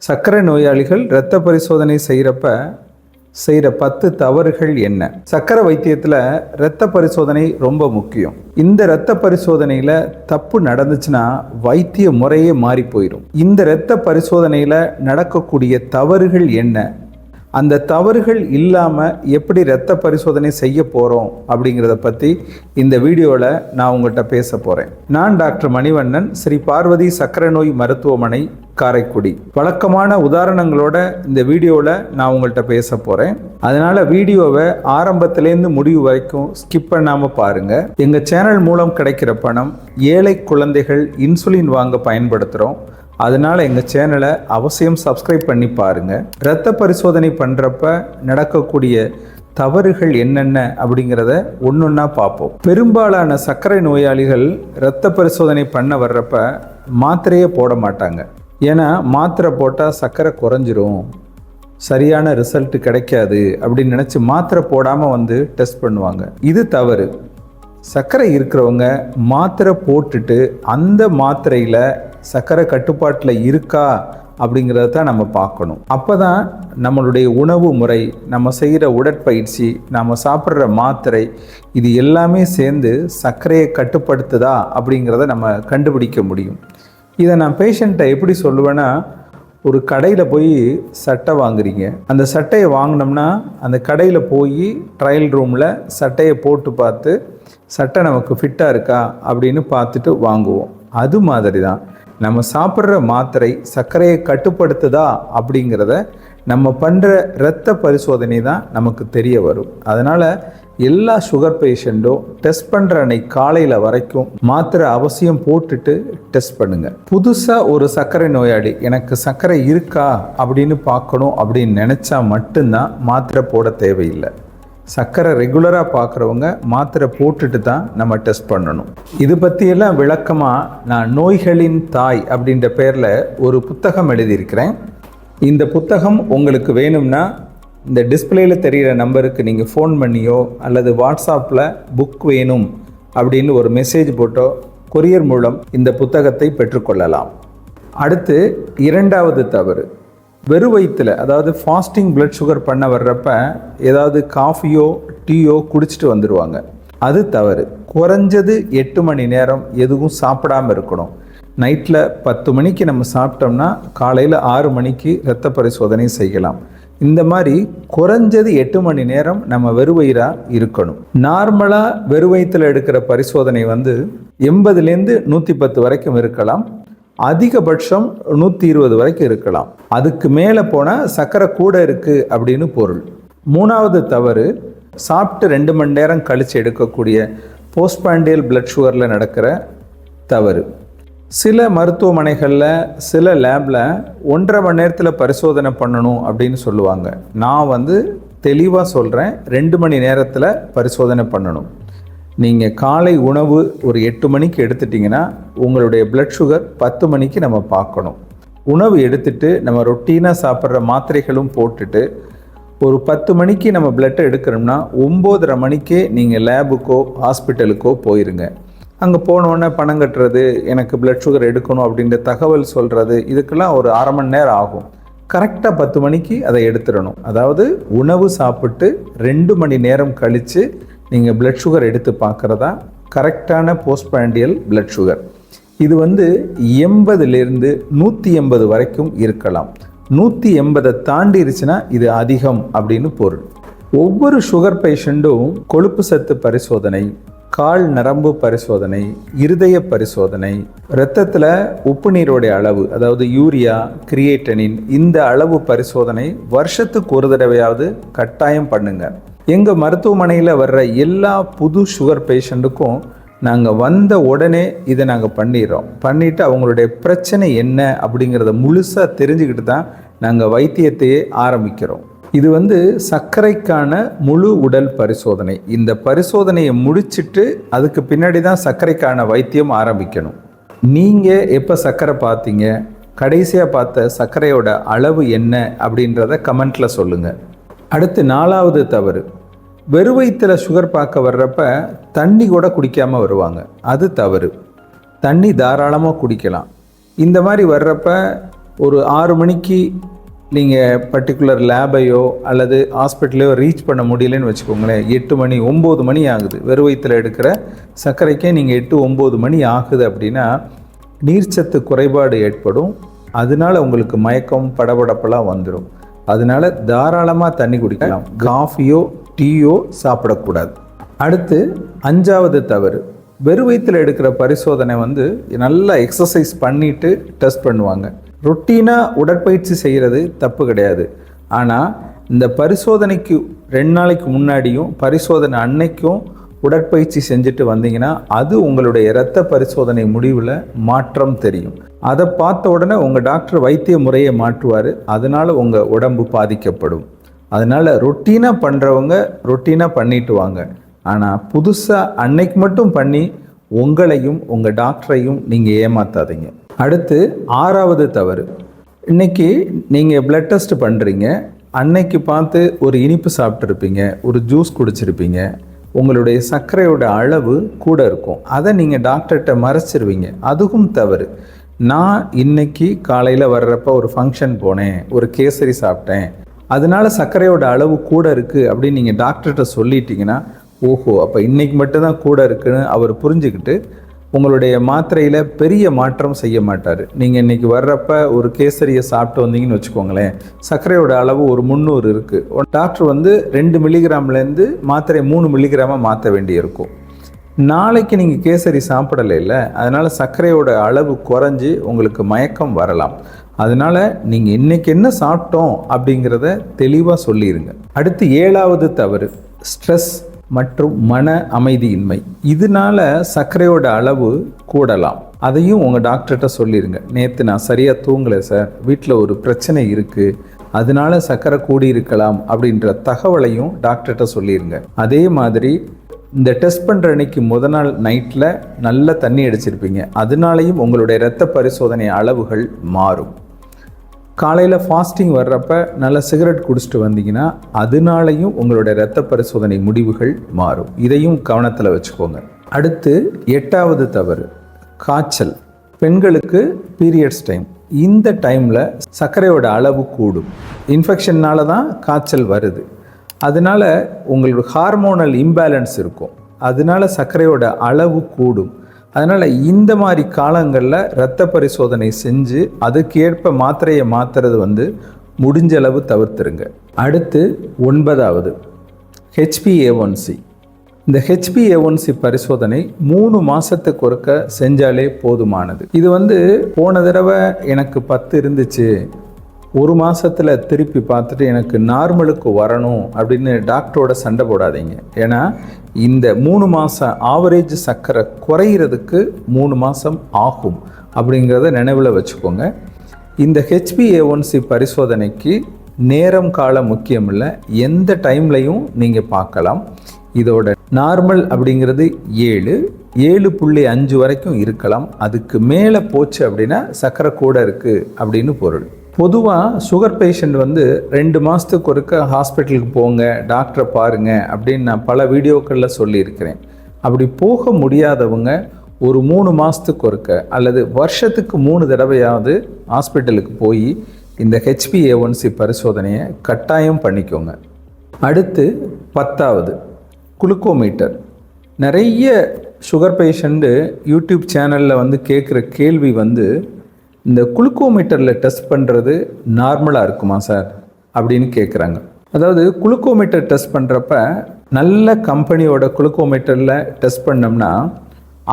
சர்க்கரை நோயாளிகள் இரத்த பரிசோதனை செய்கிற 10 தவறுகள் என்ன? சர்க்கரை வைத்தியத்தில் இரத்த பரிசோதனை ரொம்ப முக்கியம். இந்த இரத்த பரிசோதனையில் தப்பு நடந்துச்சுன்னா வைத்திய முறையே மாறி போயிடும். இந்த இரத்த பரிசோதனையில் நடக்கக்கூடிய தவறுகள் என்ன? அந்த தவறுகள் இல்லாமல் எப்படி இரத்த பரிசோதனை செய்ய போகிறோம் அப்படிங்கிறத பற்றி இந்த வீடியோவில் நான் உங்கள்கிட்ட பேச போகிறேன். நான் டாக்டர் மணிவண்ணன், ஸ்ரீ பார்வதி சர்க்கரை நோய் மருத்துவமனை, காரைக்குடி. வழக்கமான உதாரணங்களோட இந்த வீடியோவில் நான் உங்கள்கிட்ட பேச போகிறேன். அதனால் வீடியோவை ஆரம்பத்திலேருந்து முடிவு வரைக்கும் ஸ்கிப் பண்ணாமல் பாருங்கள். எங்கள் சேனல் மூலம் கிடைக்கிற பணம் ஏழை குழந்தைகள் இன்சுலின் வாங்க பயன்படுத்துகிறோம். அதனால் எங்கள் சேனலை அவசியம் சப்ஸ்கிரைப் பண்ணி பாருங்கள். இரத்த பரிசோதனை பண்ணுறப்ப நடக்கக்கூடிய தவறுகள் என்னென்ன அப்படிங்கிறத ஒன்றொன்னா பார்ப்போம். பெரும்பாலான சர்க்கரை நோயாளிகள் இரத்த பரிசோதனை பண்ண வர்றப்ப மாத்திரையே போட மாட்டாங்க. ஏன்னா மாத்திரை போட்டால் சர்க்கரை குறைஞ்சிரும், சரியான ரிசல்ட் கிடைக்காது அப்படின்னு நினச்சி மாத்திரை போடாமல் டெஸ்ட் பண்ணுவாங்க. இது தவறு. சர்க்கரை இருக்கிறவங்க மாத்திரை போட்டுட்டு அந்த மாத்திரையில் சர்க்கரை கட்டுப்பாட்டில் இருக்கா அப்படிங்கிறத தான் நம்ம பார்க்கணும். அப்போ தான் நம்மளுடைய உணவு முறை, நம்ம செய்கிற உடற்பயிற்சி, நம்ம சாப்பிட்ற மாத்திரை, இது எல்லாமே சேர்ந்து சர்க்கரையை கட்டுப்படுத்துதா அப்படிங்கிறத நம்ம கண்டுபிடிக்க முடியும். இதை நான் பேஷண்ட்டை எப்படி சொல்லுவேன்னா, ஒரு கடையில் போய் சட்டை வாங்குறீங்க. அந்த சட்டையை வாங்கினோம்னா அந்த கடையில் போய் ட்ரையல் ரூமில் சட்டையை போட்டு பார்த்து சட்டை நமக்கு ஃபிட்டாக இருக்கா அப்படின்னு பார்த்துட்டு வாங்குவோம். அது மாதிரி தான் நம்ம சாப்பிட்ற மாத்திரை சர்க்கரையை கட்டுப்படுத்துதா அப்படிங்கிறத நம்ம பண்ணுற இரத்த பரிசோதனை தான் நமக்கு தெரிய வரும். அதனால் எல்லா சுகர் பேஷண்ட்டும் டெஸ்ட் பண்ணுற அன்னைக்கு காலையில் வரைக்கும் மாத்திரை அவசியம் போட்டுட்டு டெஸ்ட் பண்ணுங்கள். புதுசாக ஒரு சர்க்கரை நோயாளி எனக்கு சர்க்கரை இருக்கா அப்படின்னு பார்க்கணும் அப்படின்னு நினச்சா மட்டும்தான் மாத்திரை போட தேவையில்லை. சர்க்கரை ரெகுலராக பார்க்குறவங்க மாத்திரை போட்டுட்டு தான் நம்ம டெஸ்ட் பண்ணணும். இது பற்றியெல்லாம் விளக்கமாக நான் நோய்களின் தாய் அப்படின்ற பேரில் ஒரு புத்தகம் எழுதியிருக்கிறேன். இந்த புத்தகம் உங்களுக்கு வேணும்னா இந்த டிஸ்பிளேயில் தெரிகிற நம்பருக்கு நீங்கள் ஃபோன் பண்ணியோ அல்லது வாட்ஸ்அப்பில் புக் வேணும் அப்படின்னு ஒரு மெசேஜ் போட்டோ கொரியர் மூலம் இந்த புத்தகத்தை பெற்றுக்கொள்ளலாம். அடுத்து இரண்டாவது தவறு, வெறும் வயிற்றில், அதாவது ஃபாஸ்டிங் பிளட் சுகர் பண்ண வர்றப்ப ஏதாவது காஃபியோ டீயோ குடிச்சிட்டு வந்துடுவாங்க. அது தவறு. குறைஞ்சது 8 மணி நேரம் எதுவும் சாப்பிடாமல் இருக்கணும். நைட்டில் 10 மணிக்கு நம்ம சாப்பிட்டோம்னா காலையில் 6 மணிக்கு இரத்த பரிசோதனை செய்யலாம். இந்த மாதிரி குறைஞ்சது 8 மணி நேரம் நம்ம வெறுவயிறாக இருக்கணும். நார்மலாக வெறும் வயிற்றில் எடுக்கிற பரிசோதனை 80லேருந்து 110 வரைக்கும் இருக்கலாம். அதிகபட்சம் 120 வரைக்கும் இருக்கலாம். அதுக்கு மேலே போனால் சர்க்கரை கூட இருக்குது அப்படின்னு பொருள். மூணாவது தவறு, சாப்பிட்டு 2 மணி நேரம் கழித்து எடுக்கக்கூடிய போஸ்ட்பாண்டியல் பிளட் சுகரில் நடக்கிற தவறு. சில மருத்துவமனைகளில் சில லேபில் 1.5 மணி நேரத்தில் பரிசோதனை பண்ணணும் அப்படின்னு சொல்லுவாங்க. நான் தெளிவாக சொல்கிறேன், 2 மணி நேரத்தில் பரிசோதனை பண்ணணும். நீங்கள் காலை உணவு ஒரு 8 மணிக்கு எடுத்துட்டிங்கன்னா உங்களுடைய பிளட் சுகர் 10 மணிக்கு நம்ம பார்க்கணும். உணவு எடுத்துட்டு நம்ம ரொட்டீனாக சாப்பிட்ற மாத்திரைகளும் போட்டுட்டு ஒரு 10 மணிக்கு நம்ம பிளட்டை எடுக்கிறோம்னா 9:30 மணிக்கே நீங்கள் லேபுக்கோ ஹாஸ்பிட்டலுக்கோ போயிருங்க. அங்கே போனோடனே பணம் கட்டுறது, எனக்கு பிளட் சுகர் எடுக்கணும் அப்படின்ற தகவல் சொல்கிறது, இதுக்கெல்லாம் ஒரு அரை மணி நேரம் ஆகும். கரெக்டாக 10 மணிக்கு அதை எடுத்துடணும். அதாவது உணவு சாப்பிட்டு 2 மணி நேரம் கழித்து நீங்கள் பிளட் சுகர் எடுத்து பார்க்குறதா கரெக்டான போஸ்ட்பாண்டியல் பிளட் சுகர். இது 80லேருந்து 180 வரைக்கும் இருக்கலாம். 180 தாண்டிருச்சுன்னா இது அதிகம் அப்படின்னு பொருள். ஒவ்வொரு சுகர் பேஷண்ட்டும் கொழுப்பு சத்து பரிசோதனை, கால் நரம்பு பரிசோதனை, இருதய பரிசோதனை, இரத்தத்தில் உப்பு நீரோடைய அளவு, அதாவது யூரியா, கிரியேட்டனின், இந்த அளவு பரிசோதனை வருஷத்துக்கு ஒரு தடவையாவது கட்டாயம் பண்ணுங்க. எங்கள் மருத்துவமனையில் வர்ற எல்லா புது சுகர் பேஷண்ட்டுக்கும் நாங்கள் வந்த உடனே இதை நாங்கள் பண்ணிவிட்டு அவங்களுடைய பிரச்சனை என்ன அப்படிங்கிறத முழுசாக தெரிஞ்சுக்கிட்டு தான் நாங்கள் வைத்தியத்தையே ஆரம்பிக்கிறோம். இது சர்க்கரைக்கான முழு உடல் பரிசோதனை. இந்த பரிசோதனையை முடிச்சுட்டு அதுக்கு பின்னாடி தான் சர்க்கரைக்கான வைத்தியம் ஆரம்பிக்கணும். நீங்கள் எப்போ சர்க்கரை பார்த்தீங்க, கடைசியாக பார்த்த சர்க்கரையோட அளவு என்ன அப்படின்றத கமெண்ட்டில் சொல்லுங்கள். அடுத்து 4வது தவறு, வெறும் வயிற்றில் சுகர் பார்க்க வர்றப்ப தண்ணி கூட குடிக்காமல் வருவாங்க. அது தவறு. தண்ணி தாராளமாக குடிக்கலாம். இந்த மாதிரி வர்றப்ப ஒரு 6 மணிக்கு நீங்கள் பர்டிகுலர் லேபையோ அல்லது ஹாஸ்பிட்டலையோ ரீச் பண்ண முடியலன்னு வச்சுக்கோங்களேன், 8 மணி 9 மணி ஆகுது. வெறும் வயிற்றில் எடுக்கிற சர்க்கரைக்கே நீங்கள் 8 9 மணி ஆகுது அப்படின்னா நீர்ச்சத்து குறைபாடு ஏற்படும். அதனால உங்களுக்கு மயக்கம் படபடப்பெல்லாம் வந்துடும். அதனால தாராளமாக தண்ணி குடிக்கலாம். காஃபியோ டீயோ சாப்பிடக்கூடாது. அடுத்து 5வது தவறு, வெறும் வயிற்றில் எடுக்கிற பரிசோதனை வந்து நல்லா எக்ஸசைஸ் பண்ணிவிட்டு டெஸ்ட் பண்ணுவாங்க. ரொட்டீனாக உடற்பயிற்சி செய்கிறது தப்பு கிடையாது. ஆனால் இந்த பரிசோதனைக்கு 2 நாளைக்கு முன்னாடியும் பரிசோதனை அன்னைக்கும் உடற்பயிற்சி செஞ்சுட்டு வந்தீங்கன்னா அது உங்களுடைய இரத்த பரிசோதனை முடிவில் மாற்றம் தெரியும். அதை பார்த்த உடனே உங்கள் டாக்டர் வைத்திய முறையை மாற்றுவார். அதனால் உங்கள் உடம்பு பாதிக்கப்படும். அதனால் ரொட்டீனாக பண்ணுறவங்க ரொட்டீனாக பண்ணிட்டு வாங்க. ஆனால் புதுசாக அன்னைக்கு மட்டும் பண்ணி உங்களையும் உங்கள் டாக்டரையும் நீங்கள் ஏமாத்தாதீங்க. அடுத்து 6வது தவறு, இன்றைக்கி நீங்கள் பிளட் டெஸ்ட் பண்ணுறீங்க, அன்னைக்கு பார்த்து ஒரு இனிப்பு சாப்பிட்ருப்பீங்க, ஒரு ஜூஸ் குடிச்சிருப்பீங்க, உங்களுடைய சர்க்கரையோட அளவு கூட இருக்கும். அதை நீங்கள் டாக்டர்கிட்ட மறைச்சிருவீங்க. அதுவும் தவறு. நான் இன்னைக்கு காலையில் வர்றப்ப ஒரு ஃபங்க்ஷன் போனேன், ஒரு கேசரி சாப்பிட்டேன், அதனால சர்க்கரையோட அளவு கூட இருக்குது அப்படின்னு நீங்கள் டாக்டர்கிட்ட சொல்லிட்டீங்கன்னா, ஓஹோ அப்போ இன்றைக்கி மட்டும்தான் கூட இருக்குன்னு அவர் புரிஞ்சுக்கிட்டு உங்களுடைய மாத்திரையில் பெரிய மாற்றம் செய்ய மாட்டார். நீங்கள் இன்றைக்கி வர்றப்ப ஒரு கேசரியை சாப்பிட்டு வந்தீங்கன்னு வச்சுக்கோங்களேன், சர்க்கரையோட அளவு ஒரு 300 இருக்குது. டாக்டர் வந்து 2 மில்லிகிராம்லேருந்து மாத்திரை 3 மில்லிகிராமாக மாற்ற வேண்டியிருக்கும். நாளைக்கு நீங்கள் கேசரி சாப்பிடலை இல்லை, அதனால் சர்க்கரையோட அளவு குறைஞ்சி உங்களுக்கு மயக்கம் வரலாம். அதனால் நீங்கள் இன்றைக்கி என்ன சாப்பிட்டோம் அப்படிங்கிறத தெளிவாக சொல்லிடுங்க. அடுத்து 7வது தவறு, ஸ்ட்ரெஸ் மற்றும் மன அமைதியின்மை. இதனால சர்க்கரையோட அளவு கூடலாம். அதையும் உங்கள் டாக்டர்கிட்ட சொல்லிடுங்க. நேற்று நான் சரியாக தூங்கலை சார், வீட்டில் ஒரு பிரச்சனை இருக்குது, அதனால சர்க்கரை கூடி இருக்கலாம் அப்படின்ற தகவலையும் டாக்டர்கிட்ட சொல்லிடுங்க. அதே மாதிரி இந்த டெஸ்ட் பண்ணுற அன்னைக்கு நாள் நைட்டில் நல்ல தண்ணி அடிச்சிருப்பீங்க, அதனாலையும் உங்களுடைய இரத்த பரிசோதனை அளவுகள் மாறும். காலையில் ஃபாஸ்டிங் வர்றப்ப நல்ல சிகரெட் குடிச்சிட்டு வந்தீங்கன்னா அதனாலையும் உங்களுடைய இரத்த பரிசோதனை முடிவுகள் மாறும். இதையும் கவனத்தில் வச்சுக்கோங்க. அடுத்து 8வது தவறு, காய்ச்சல். பெண்களுக்கு பீரியட்ஸ் டைம், இந்த டைமில் சர்க்கரையோட அளவு கூடும். இன்ஃபெக்ஷன்னால தான் காய்ச்சல் வருது. அதனால் உங்களுக்கு ஹார்மோனல் இம்பேலன்ஸ் இருக்கும். அதனால சர்க்கரையோட அளவு கூடும். அதனால் இந்த மாதிரி காலங்களில் இரத்த பரிசோதனை செஞ்சு அதுக்கேற்ப மாத்திரையை மாற்றுறது வந்து முடிஞ்ச அளவு தவிர்த்துருங்க. அடுத்து 9வது HbA1c. இந்த HbA1c பரிசோதனை 3 மாதத்துக்கு ஒருக்க செஞ்சாலே போதுமானது. இது வந்து போன தடவை எனக்கு 10 இருந்துச்சு, 1 மாதத்தில் திருப்பி பார்த்துட்டு எனக்கு நார்மலுக்கு வரணும் அப்படின்னு டாக்டரோட சண்டை போடாதீங்க. ஏன்னா இந்த 3 மாதம் ஆவரேஜ் சர்க்கரை குறையிறதுக்கு 3 மாதம் ஆகும் அப்படிங்கிறத நினைவில் வச்சுக்கோங்க. இந்த HbA1c பரிசோதனைக்கு நேரம் காலம் முக்கியம் இல்லை, எந்த டைம்லையும் நீங்கள் பார்க்கலாம். இதோட நார்மல் அப்படிங்கிறது 7.5 வரைக்கும் இருக்கலாம். அதுக்கு மேலே போச்சு அப்படின்னா சர்க்கரை கூட இருக்குது அப்படின்னு பொருள். பொதுவாக சுகர் பேஷண்ட் வந்து 2 மாதத்துக்கு ஒருக்க ஹாஸ்பிட்டலுக்கு போங்க, டாக்டரை பாருங்கள் அப்படின்னு நான் பல வீடியோக்களில் சொல்லியிருக்கிறேன். அப்படி போக முடியாதவங்க ஒரு 3 மாதத்துக்கு ஒருக்க அல்லது வருஷத்துக்கு 3 தடவையாவது ஹாஸ்பிட்டலுக்கு போய் இந்த HbA1c பரிசோதனையை கட்டாயம் பண்ணிக்கோங்க. அடுத்து 10வது குளுக்கோமீட்டர். நிறைய சுகர் பேஷண்ட்டு யூடியூப் சேனலில் வந்து கேட்குற கேள்வி வந்து, இந்த குளுக்கோமீட்டரில் டெஸ்ட் பண்ணுறது நார்மலாக இருக்குமா சார் அப்படின்னு கேட்குறாங்க. அதாவது குளுக்கோமீட்டர் டெஸ்ட் பண்ணுறப்ப நல்ல கம்பெனியோட குளுக்கோமீட்டரில் டெஸ்ட் பண்ணோம்னா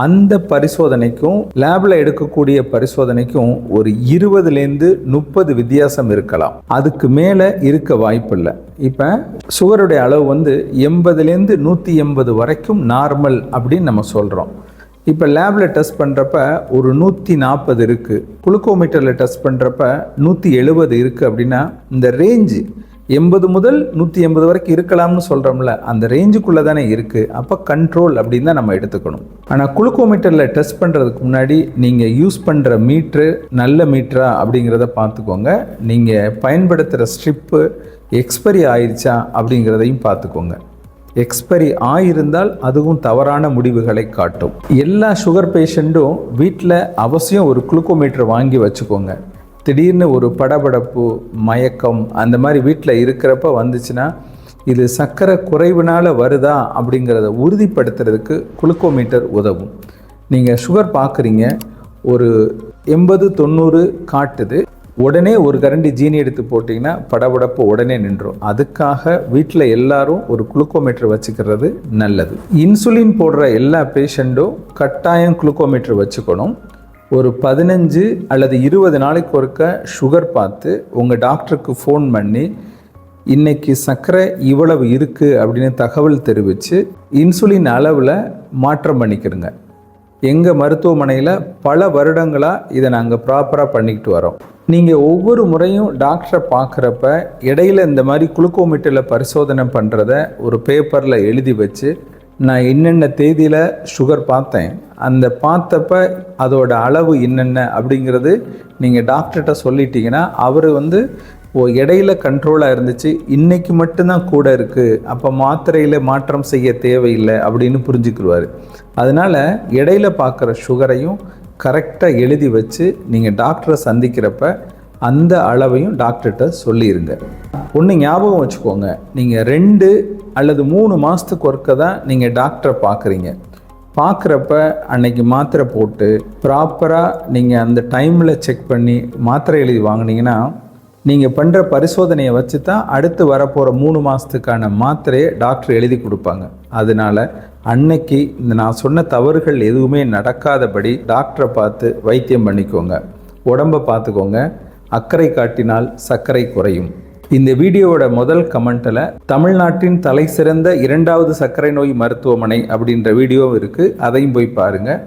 அந்த பரிசோதனைக்கும் லேபில் எடுக்கக்கூடிய பரிசோதனைக்கும் ஒரு 20லேருந்து 30 வித்தியாசம் இருக்கலாம். அதுக்கு மேலே இருக்க வாய்ப்பில்லை. இப்போ சுகருடைய அளவு வந்து 80லேருந்து 180 வரைக்கும் நார்மல் அப்படின்னு நம்ம சொல்கிறோம். இப்போ லேபில் டெஸ்ட் பண்ணுறப்ப ஒரு 140 இருக்குது, குளுக்கோமீட்டரில் டெஸ்ட் பண்ணுறப்ப 170 இருக்குது அப்படின்னா இந்த ரேஞ்சு 80 முதல் 180 வரைக்கும் இருக்கலாம்னு சொல்கிறோம்ல, அந்த ரேஞ்சுக்குள்ளே தானே இருக்குது. அப்போ கண்ட்ரோல் அப்படின்னு தான் நம்ம எடுத்துக்கணும். ஆனால் குளுக்கோமீட்டரில் டெஸ்ட் பண்ணுறதுக்கு முன்னாடி நீங்கள் யூஸ் பண்ணுற மீட்ரு நல்ல மீட்டரா அப்படிங்கிறத பார்த்துக்கோங்க. நீங்கள் பயன்படுத்துகிற ஸ்ட்ரிப்பு எக்ஸ்பைரி ஆயிடுச்சா அப்படிங்கிறதையும் பார்த்துக்கோங்க. எக்ஸ்பைரி ஆயிருந்தால் அதுவும் தவறான முடிவுகளை காட்டும். எல்லா சுகர் பேஷண்ட்டும் வீட்டில் அவசியம் ஒரு குளுக்கோமீட்டர் வாங்கி வச்சுக்கோங்க. திடீர்னு ஒரு படபடப்பு, மயக்கம் அந்த மாதிரி வீட்டில் இருக்கிறப்ப வந்துச்சுன்னா இது சர்க்கரை குறைவுனால் வருதா அப்படிங்கிறத உறுதிப்படுத்துறதுக்கு குளுக்கோமீட்டர் உதவும். நீங்கள் சுகர் பார்க்குறீங்க, ஒரு 80-90 காட்டுது, உடனே ஒரு கரண்டி ஜீனி எடுத்து போட்டிங்கன்னா படபடப்பு உடனே நின்றும். அதுக்காக வீட்டில் எல்லாரும் ஒரு குளுக்கோமீட்டர் வச்சுக்கிறது நல்லது. இன்சுலின் போடுற எல்லா பேஷண்ட்டும் கட்டாயம் குளுக்கோமீட்டர் வச்சுக்கணும். ஒரு 15 அல்லது 20 நாளைக்கு ஒருக்க சுகர் பார்த்து உங்கள் டாக்டருக்கு ஃபோன் பண்ணி இன்றைக்கி சர்க்கரை இவ்வளவு இருக்குது அப்படின்னு தகவல் தெரிவித்து இன்சுலின் அளவில் மாற்றம் பண்ணிக்கிறங்க. எங்கள் மருத்துவமனையில் பல வருடங்களாக இதை நாங்கள் ப்ராப்பராக பண்ணிக்கிட்டு வரோம். நீங்கள் ஒவ்வொரு முறையும் டாக்டரை பார்க்குறப்ப இடையில இந்த மாதிரி குளுக்கோமீட்டரில் பரிசோதனை பண்ணுறத ஒரு பேப்பரில் எழுதி வச்சு, நான் என்னென்ன தேதியில் சுகர் பார்த்தேன், அந்த பார்த்தப்ப அதோட அளவு என்னென்ன அப்படிங்கிறது நீங்கள் டாக்டர்கிட்ட சொல்லிட்டீங்கன்னா அவர் இடையில கண்ட்ரோலாக இருந்துச்சு, இன்றைக்கி மட்டும்தான் கூட இருக்குது, அப்போ மாத்திரையில் மாற்றம் செய்ய தேவையில்லை அப்படின்னு புரிஞ்சுக்கிடுவார். அதனால் இடையில பார்க்குற சுகரையும் கரெக்டாக எழுதி வச்சு நீங்கள் டாக்டரை சந்திக்கிறப்ப அந்த அளவையும் டாக்டர்கிட்ட சொல்லிடுங்க. ஒன்று ஞாபகம் வச்சுக்கோங்க, நீங்கள் 2 அல்லது 3 மாதத்துக்கு ஒருக்க தான் நீங்கள் டாக்டரை பார்க்குறப்ப அன்னைக்கு மாத்திரை போட்டு ப்ராப்பராக நீங்கள் அந்த டைமில் செக் பண்ணி மாத்திரை எழுதி வாங்கினீங்கன்னா நீங்கள் பண்ணுற பரிசோதனையை வச்சு தான் அடுத்து வரப்போகிற 3 மாதத்துக்கான மாத்திரையை டாக்டர் எழுதி கொடுப்பாங்க. அதனால் அன்னைக்கு இந்த நான் சொன்ன தவறுகள் எதுவுமே நடக்காதபடி டாக்டரை பார்த்து வைத்தியம் பண்ணிக்கோங்க. உடம்பை பார்த்துக்கோங்க. அக்கறை காட்டினால் சர்க்கரை குறையும். இந்த வீடியோவோட முதல் கமெண்ட்டில் தமிழ்நாட்டின் தலை சிறந்த 2வது சர்க்கரை நோய் மருத்துவமனை அப்படின்ற வீடியோ இருக்குது, அதையும் போய் பாருங்கள்.